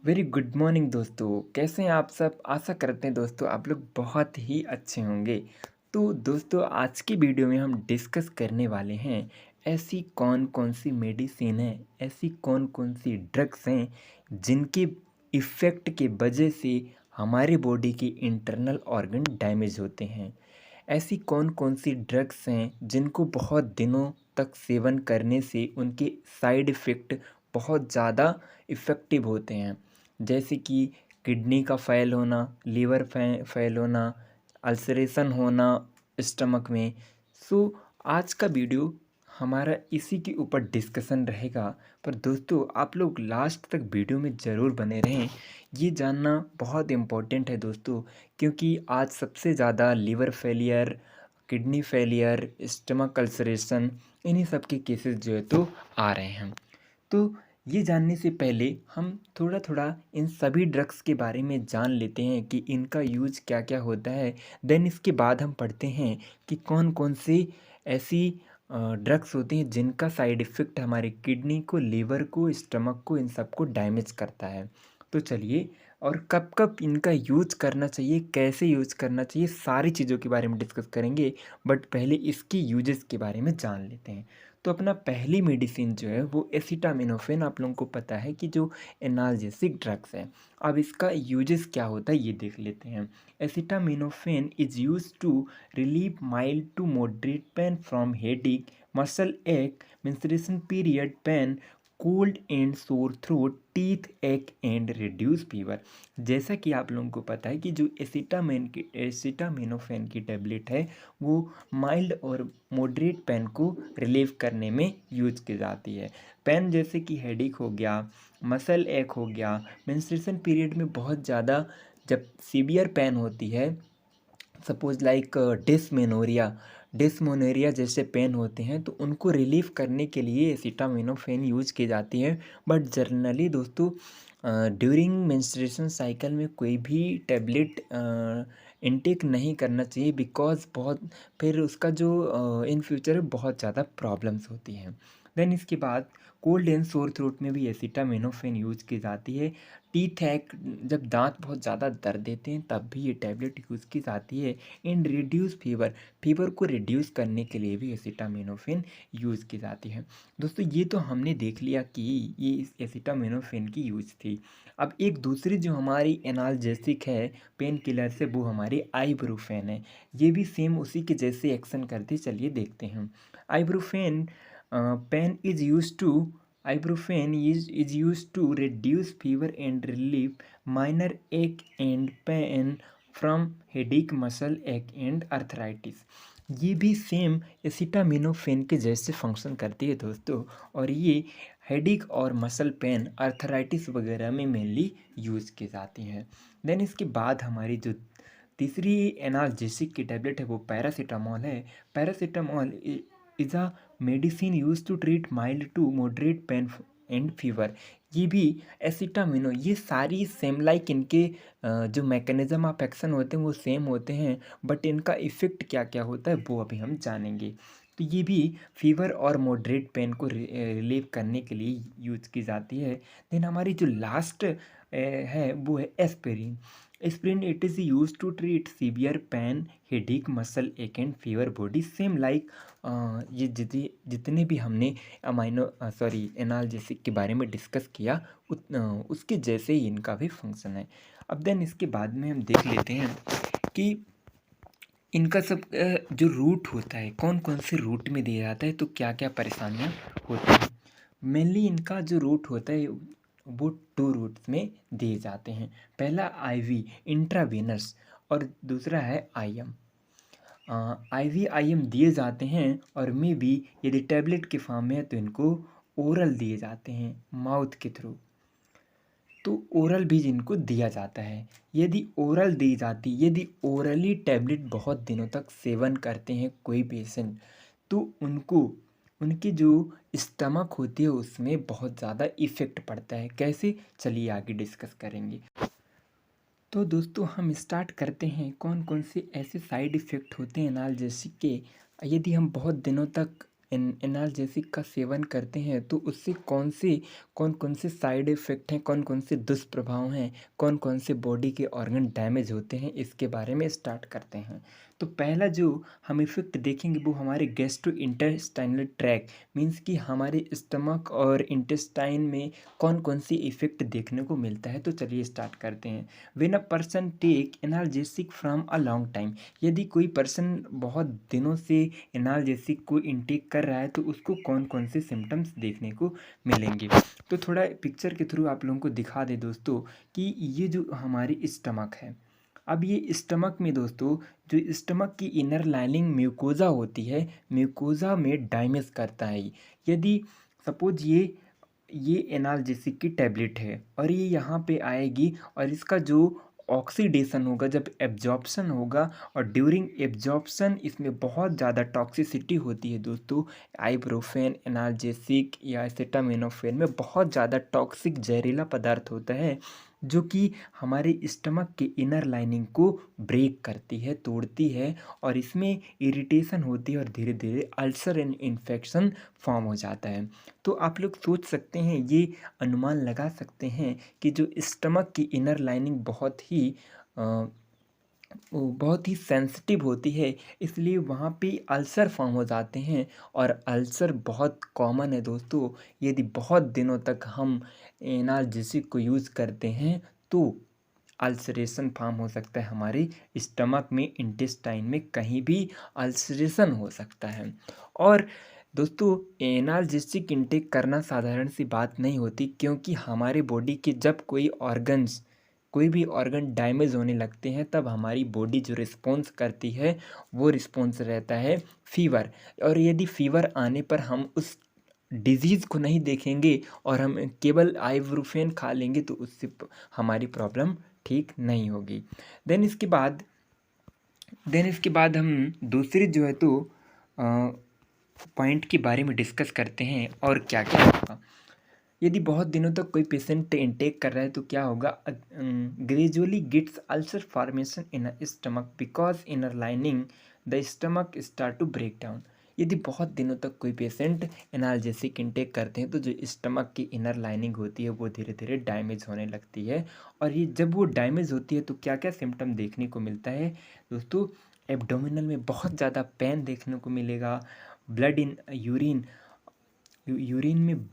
Very good morning दोस्तों। कैसे हैं आप सब? आशा करते हैं दोस्तों आप लोग बहुत ही अच्छे होंगे। तो दोस्तों आज की वीडियो में हम डिस्कस करने वाले हैं ऐसी कौन कौन सी मेडिसिन है, ऐसी कौन कौन सी ड्रग्स हैं जिनके इफ़ेक्ट के वजह से हमारे बॉडी के इंटरनल ऑर्गन डैमेज होते हैं। ऐसी कौन कौन सी ड्रग्स हैं जिनको बहुत दिनों तक सेवन करने से उनके साइड इफ़ेक्ट बहुत ज़्यादा इफ़ेक्टिव होते हैं, जैसे कि किडनी का फ़ेल होना, लीवर फ़ेल होना, अल्सरेशन होना स्टमक में। सो आज का वीडियो हमारा इसी के ऊपर डिस्कशन रहेगा। पर दोस्तों आप लोग लास्ट तक वीडियो में ज़रूर बने रहें। ये जानना बहुत इम्पोर्टेंट है दोस्तों, क्योंकि आज सबसे ज़्यादा liver failure, kidney failure, stomach ulceration इन्हीं सब के केसेस जो है तो आ रहे हैं। तो ये जानने से पहले हम थोड़ा थोड़ा इन सभी ड्रग्स के बारे में जान लेते हैं कि इनका यूज क्या क्या होता है। देन इसके बाद हम पढ़ते हैं कि कौन कौन सी ऐसी ड्रग्स होती हैं जिनका साइड इफ़ेक्ट हमारे किडनी को, लीवर को, स्टमक को, इन सबको डैमेज करता है। तो चलिए, और कब कब इनका यूज करना चाहिए, कैसे यूज करना चाहिए, सारी चीज़ों के बारे में डिस्कस करेंगे। बट पहले इसकी यूजेस के बारे में जान लेते हैं। तो अपना पहली मेडिसिन जो है वो एसिटामिनोफेन, आप लोगों को पता है कि जो एनाल्जेसिक ड्रग्स है। अब इसका यूजेस क्या होता है ये देख लेते हैं। Acetaminophen is use to relieve mild to moderate pain from headache, muscle ache, menstruation period pain, cold and sore throat, teeth ache and reduce fever. जैसा कि आप लोगों को पता है कि जो एसिटामिनोफेन की टेबलेट है वो माइल्ड और मॉडरेट पेन को रिलीव करने में यूज की जाती है। पेन जैसे कि हेडेक हो गया, मसल एक हो गया, मेंस्ट्रुएशन पीरियड में बहुत ज़्यादा जब सीवियर पेन होती है, सपोज लाइक डिसमेनोरिया जैसे पेन होते हैं, तो उनको रिलीफ करने के लिए एसिटामिनोफेन यूज की जाती है। बट जनरली दोस्तों ड्यूरिंग मेंस्ट्रुएशन साइकिल में कोई भी टेबलेट इनटेक नहीं करना चाहिए, बिकॉज बहुत फिर उसका जो इन फ्यूचर बहुत ज़्यादा प्रॉब्लम्स होती हैं। देन इसके बाद कोल्ड एंड सोर थ्रोट में भी एसिटामिनोफेन यूज की जाती है। टीथ हैक, जब दांत बहुत ज़्यादा दर्द देते हैं तब भी ये टैबलेट यूज़ की जाती है। इन रिड्यूस फीवर को रिड्यूस करने के लिए भी एसिटामिनोफेन यूज़ की जाती है। दोस्तों ये तो हमने देख लिया कि ये इस एसिटामिनोफेन की यूज़ थी। अब एक दूसरी जो हमारी एनाल्जेसिक है पेन किलर से, वो हमारी आइब्रूफेन है। ये भी सेम उसी के जैसे एक्शन करती, चलिए देखते हैं। Ibuprofen pain is use to Ibuprofen is used to reduce fever and relieve minor ache and pain from headache, muscle ache and arthritis। ये भी सेम एसिटामिनोफेन के जैसे फंक्शन करती है दोस्तों, और ये हेडेक और मसल पेन, अर्थराइटिस वगैरह में मेनली यूज़ की जाती हैं। देन इसके बाद हमारी जो तीसरी एनाल्जेसिक की टैबलेट है वो पैरासीटामोल है। Paracetamol is a medicine use to treat mild to moderate pain and fever. ये भी एसिटामिनो, ये सारी सेम लाइक इनके जो मैकेनिज्म ऑफ एक्शन होते हैं वो सेम होते हैं, बट इनका इफ़ेक्ट क्या क्या होता है वो अभी हम जानेंगे। तो ये भी फीवर और मॉडरेट पेन को रिलीव करने के लिए यूज की जाती है। देन हमारी जो लास्ट है वो है aspirin. Aspirin it is use to treat severe pain, headache, muscle ache and fever body, same like ये जितने भी हमने एनाल्जेसिक के बारे में डिस्कस किया उसके जैसे ही इनका भी फंक्शन है। अब देन इसके बाद में हम देख लेते हैं कि इनका सब जो रूट होता है कौन कौन से रूट में दिया जाता है, तो क्या क्या परेशानियाँ होती हैं। मेनली इनका जो रूट होता है वो टू रूट्स में दिए जाते हैं। पहला आईवी, इंट्रावेनस, और दूसरा है आईएम। आईवी आईएम दिए जाते हैं, और में भी यदि टैबलेट के फॉर्म में है तो इनको ओरल दिए जाते हैं माउथ के थ्रू। तो ओरल भी जिनको दिया जाता है, यदि ओरली टैबलेट बहुत दिनों तक सेवन करते हैं कोई पेशेंट, तो उनको उनकी जो स्टमक होती है उसमें बहुत ज़्यादा इफ़ेक्ट पड़ता है। कैसे, चलिए आगे डिस्कस करेंगे। तो दोस्तों हम स्टार्ट करते हैं कौन कौन से ऐसे साइड इफ़ेक्ट होते हैं एनाल्जेसिक के, यदि हम बहुत दिनों तक एनाल्जेसिक का सेवन करते हैं तो उससे कौन कौन से साइड इफ़ेक्ट हैं, कौन कौन से दुष्प्रभाव हैं, कौन कौन से बॉडी के ऑर्गन डैमेज होते हैं, इसके बारे में स्टार्ट करते हैं। तो पहला जो हम इफ़ेक्ट देखेंगे वो हमारे गैस्ट्रो इंटेस्टाइनल ट्रैक मीन्स कि हमारे स्टमक और इंटेस्टाइन में कौन कौन सी इफ़ेक्ट देखने को मिलता है। तो चलिए स्टार्ट करते हैं। When a person take analgesic from a long time, यदि कोई पर्सन बहुत दिनों से एनाल्जेसिक को इनटेक कर रहा है तो उसको कौन कौन से सिम्टम्स देखने को मिलेंगे। तो थोड़ा पिक्चर के थ्रू आप लोगों को दिखा दे दोस्तों कि ये जो हमारी स्टमक है, अब ये स्टमक में दोस्तों जो स्टमक की इनर लाइनिंग म्यूकोजा होती है, म्यूकोजा में डैमेज करता है। यदि सपोज ये एनाल्जेसिक की टैबलेट है और ये यहाँ पे आएगी और इसका जो ऑक्सीडेशन होगा, जब एब्जॉर्प्शन होगा और ड्यूरिंग एब्जॉर्प्शन इसमें बहुत ज़्यादा टॉक्सिसिटी होती है दोस्तों। आइब्रोफेन, एनाल्जेसिक या एसिटामिनोफेन में बहुत ज़्यादा टॉक्सिक जहरीला पदार्थ होता है जो कि हमारे स्टमक के इनर लाइनिंग को ब्रेक करती है, तोड़ती है और इसमें इरिटेशन होती है और धीरे धीरे अल्सर एंड इन्फेक्शन फॉर्म हो जाता है। तो आप लोग सोच सकते हैं, ये अनुमान लगा सकते हैं कि जो स्टमक की इनर लाइनिंग बहुत ही सेंसिटिव होती है, इसलिए वहाँ पे अल्सर फॉर्म हो जाते हैं और अल्सर बहुत कॉमन है दोस्तों। यदि बहुत दिनों तक हम एनाल्जेसिक को यूज़ करते हैं तो अल्सरेशन फॉर्म हो सकता है हमारे स्टमक में, इंटेस्टाइन में कहीं भी अल्सरेशन हो सकता है। और दोस्तों एनाल्जेसिक इंटेक करना साधारण सी बात नहीं होती, क्योंकि हमारे बॉडी के जब कोई भी ऑर्गन डैमेज होने लगते हैं तब हमारी बॉडी जो रिस्पॉन्स करती है वो रिस्पॉन्स रहता है फीवर। और यदि फीवर आने पर हम उस डिजीज़ को नहीं देखेंगे और हम केवल आइब्रूफेन खा लेंगे तो उससे हमारी प्रॉब्लम ठीक नहीं होगी। देन इसके बाद हम दूसरी जो है तो पॉइंट के बारे में डिस्कस करते हैं और क्या क्या होगा। यदि बहुत दिनों तक कोई पेशेंट इनटेक कर रहा है तो क्या होगा, gradually gets ulcer formation in stomach because inner lining the stomach start to break down. यदि बहुत दिनों तक कोई पेशेंट एनाल्जेसिक इनटेक करते हैं तो जो स्टमक की इनर लाइनिंग होती है वो धीरे धीरे डैमेज होने लगती है। और ये जब वो डैमेज होती है तो क्या क्या सिम्टम देखने को मिलता है दोस्तों। एब्डोमिनल में बहुत ज़्यादा पेन देखने को मिलेगा, ब्लड इन यूरिन में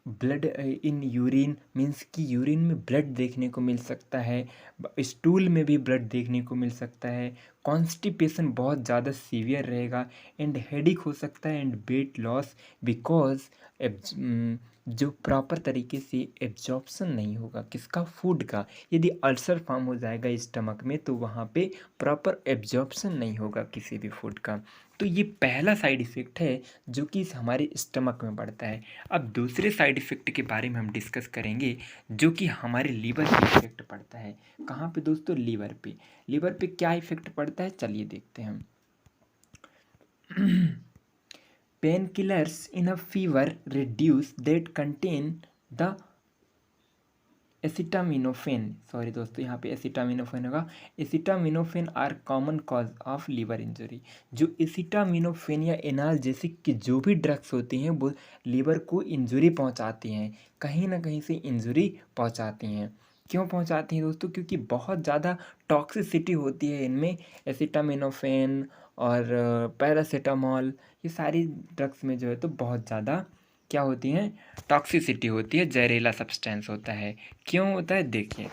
ब्लड इन यूरिन मीन्स कि यूरिन में ब्लड देखने को मिल सकता है, स्टूल में भी ब्लड देखने को मिल सकता है, कॉन्स्टिपेशन बहुत ज़्यादा सीवियर रहेगा एंड हेडिक हो सकता है एंड वेट लॉस बिकॉज जो प्रॉपर तरीके से एब्जॉर्प्शन नहीं होगा किसका, फूड का। यदि अल्सर फॉर्म हो जाएगा स्टमक में तो वहाँ पे प्रॉपर एब्जॉर्प्शन नहीं होगा किसी भी फूड का। तो ये पहला साइड इफ़ेक्ट है जो कि हमारे स्टमक में बढ़ता है। अब दूसरे साइड इफ़ेक्ट के बारे में हम डिस्कस करेंगे जो कि हमारे लीवर पे इफ़ेक्ट पड़ता है। कहाँ पे दोस्तों, लीवर पे। लीवर पे क्या इफ़ेक्ट पड़ता है चलिए देखते हैं हम। Pain killers in a fever reduce that contain the acetaminophen, sorry दोस्तों यहाँ पे एसिटामिनोफेन होगा। Acetaminophen are common cause of liver injury. जो एसिटामिनोफेन या एनाल्जेसिक की जो भी ड्रग्स होती हैं वो लीवर को इंजरी पहुँचाती हैं, कहीं ना कहीं से इंजरी पहुँचाती हैं। क्यों पहुँचाती हैं दोस्तों, क्योंकि बहुत ज़्यादा टॉक्सिसिटी होती है इनमें। एसिटामिनोफेन और पैरासीटामॉल, ये सारी ड्रग्स में जो है तो बहुत ज़्यादा क्या होती हैं, टॉक्सिसिटी होती है, जहरीला सब्सटेंस होता है। क्यों होता है देखिए,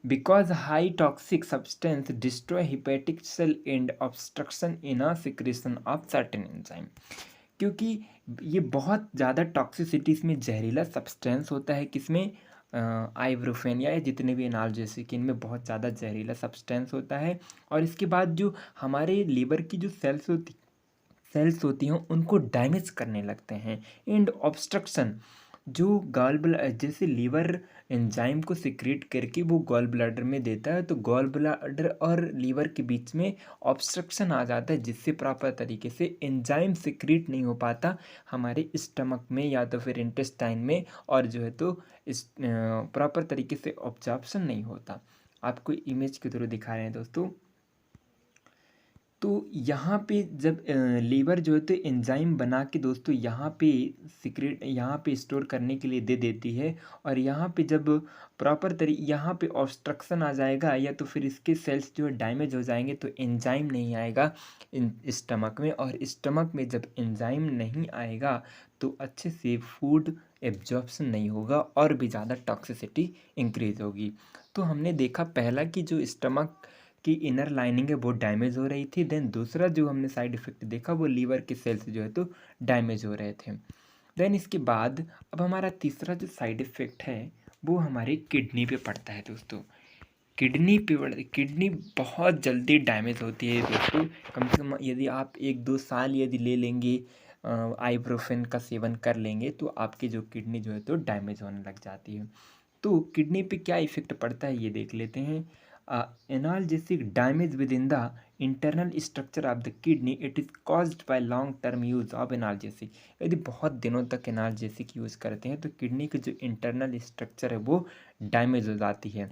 because high toxic substance destroy hepatic cell and obstruction in a secretion of certain enzyme. क्योंकि ये बहुत ज़्यादा टॉक्सिसिटी इसमें जहरीला सब्सटेंस होता है, किसमें, आइब्रोफेन या जितने भी एनाल्जेसिक, इनमें बहुत ज़्यादा जहरीला सब्सटेंस होता है। और इसके बाद जो हमारे लीवर की जो सेल्स होती हैं उनको डैमेज करने लगते हैं एंड ऑब्स्ट्रक्शन, जो जैसे लीवर एंजाइम को सिक्रेट करके वो गॉल ब्लैडर में देता है, तो गॉल ब्लैडर और लीवर के बीच में ऑब्स्ट्रक्शन आ जाता है जिससे प्रॉपर तरीके से एंजाइम सिक्रेट नहीं हो पाता हमारे स्टमक में या तो फिर इंटेस्टाइन में, और जो है तो इस प्रॉपर तरीके से ऑब्जॉर्प्शन नहीं होता। आपको इमेज के थ्रू दिखा रहे हैं दोस्तों। तो यहाँ पे जब लीवर जो है तो एंजाइम बना के दोस्तों यहाँ पे सीक्रेट यहाँ पे स्टोर करने के लिए दे देती है, और यहाँ पे जब प्रॉपर यहाँ पे ऑब्स्ट्रक्शन आ जाएगा या तो फिर इसके सेल्स जो है डैमेज हो जाएंगे, तो एंजाइम नहीं आएगा इन स्टमक में, और स्टमक में जब एंजाइम नहीं आएगा तो अच्छे से फूड एब्जॉर्प्शन नहीं होगा और भी ज़्यादा टॉक्सिसिटी इंक्रीज होगी। तो हमने देखा पहला कि जो स्टमक की इनर लाइनिंग है वो डैमेज हो रही थी, देन दूसरा जो हमने साइड इफ़ेक्ट देखा वो लीवर के सेल्स जो है तो डैमेज हो रहे थे। देन इसके बाद अब हमारा तीसरा जो साइड इफ़ेक्ट है वो हमारी किडनी पे पड़ता है दोस्तों। किडनी बहुत जल्दी डैमेज होती है दोस्तों। कम से कम यदि आप 1-2 साल यदि ले लेंगे, आइब्रोफेन का सेवन कर लेंगे, तो आपकी जो किडनी जो है तो डैमेज होने लग जाती है। तो किडनी पे क्या इफ़ेक्ट पड़ता है ये देख लेते हैं। Analgesic damage with in the internal structure of the kidney, it is caused by long term use of analgesic. यदि बहुत दिनों तक एनाल्जेसिक यूज़ करते हैं तो किडनी का जो इंटरनल स्ट्रक्चर है वो डैमेज हो जाती है।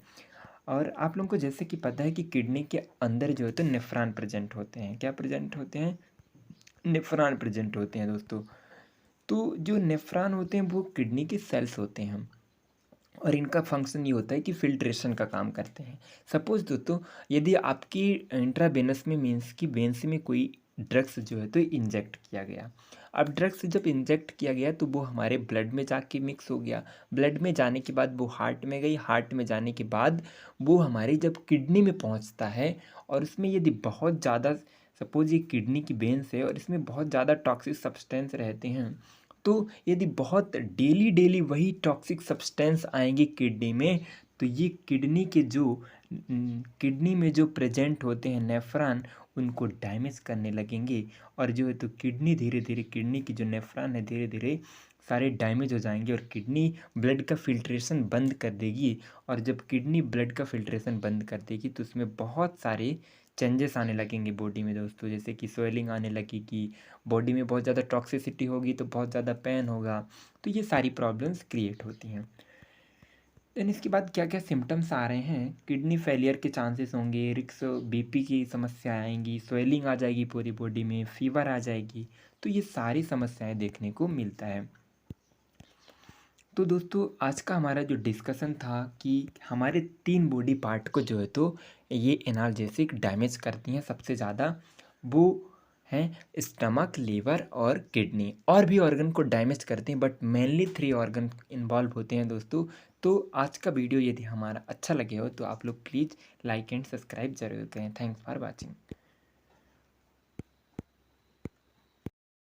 और आप लोगों को जैसे कि पता है कि किडनी के अंदर जो है तो नेफ्रॉन प्रेजेंट होते हैं। क्या प्रेजेंट होते हैं? नेफ्रॉन प्रेजेंट होते हैं दोस्तों। तो जो नेफ्रॉन होते हैं वो किडनी के सेल्स होते हैं, और इनका फंक्शन ये होता है कि फिल्ट्रेशन का काम करते हैं। सपोज़ दोस्तों यदि आपकी इंट्रावेनस में मीन्स की वेन्स में कोई ड्रग्स जो है तो इंजेक्ट किया गया। अब ड्रग्स जब इंजेक्ट किया गया तो वो हमारे ब्लड में जाके मिक्स हो गया। ब्लड में जाने के बाद वो हार्ट में गई, हार्ट में जाने के बाद वो हमारी जब किडनी में पहुंचता है, और उसमें यदि बहुत ज़्यादा, सपोज ये किडनी की वेन्स है और इसमें बहुत ज़्यादा टॉक्सिक सब्सटेंस रहते हैं, तो यदि बहुत डेली डेली वही टॉक्सिक सब्सटेंस आएंगे किडनी में, तो ये किडनी में जो प्रेजेंट होते हैं नेफ्रॉन, उनको डैमेज करने लगेंगे, और जो है तो किडनी की जो नेफ्रॉन है धीरे धीरे सारे डैमेज हो जाएंगे, और किडनी ब्लड का फिल्ट्रेशन बंद कर देगी। और जब किडनी ब्लड का फिल्ट्रेशन बंद कर देगी तो उसमें बहुत सारे चेंजेस आने लगेंगे बॉडी में दोस्तों, जैसे कि स्वेलिंग आने लगेगी, बॉडी में बहुत ज़्यादा टॉक्सिसिटी होगी तो बहुत ज़्यादा पेन होगा। तो ये सारी प्रॉब्लम्स क्रिएट होती हैं। देन इसके बाद क्या क्या सिम्टम्स आ रहे हैं? किडनी फेलियर के चांसेस होंगे, रिक्स बीपी की समस्या आएंगी, स्वेलिंग आ जाएगी पूरी बॉडी में, फीवर आ जाएगी। तो ये सारी समस्याएं देखने को मिलता है। तो दोस्तों आज का हमारा जो डिस्कशन था कि हमारे 3 बॉडी पार्ट को जो है तो ये एनाल्जेसिक डैमेज करती हैं सबसे ज़्यादा। वो हैं स्टमक, लीवर और किडनी। और भी ऑर्गन को डैमेज करते हैं बट मेनली 3 ऑर्गन इन्वॉल्व होते हैं दोस्तों। तो आज का वीडियो यदि हमारा अच्छा लगे हो तो आप लोग प्लीज़ लाइक एंड सब्सक्राइब जरूर करें। Thanks for watching.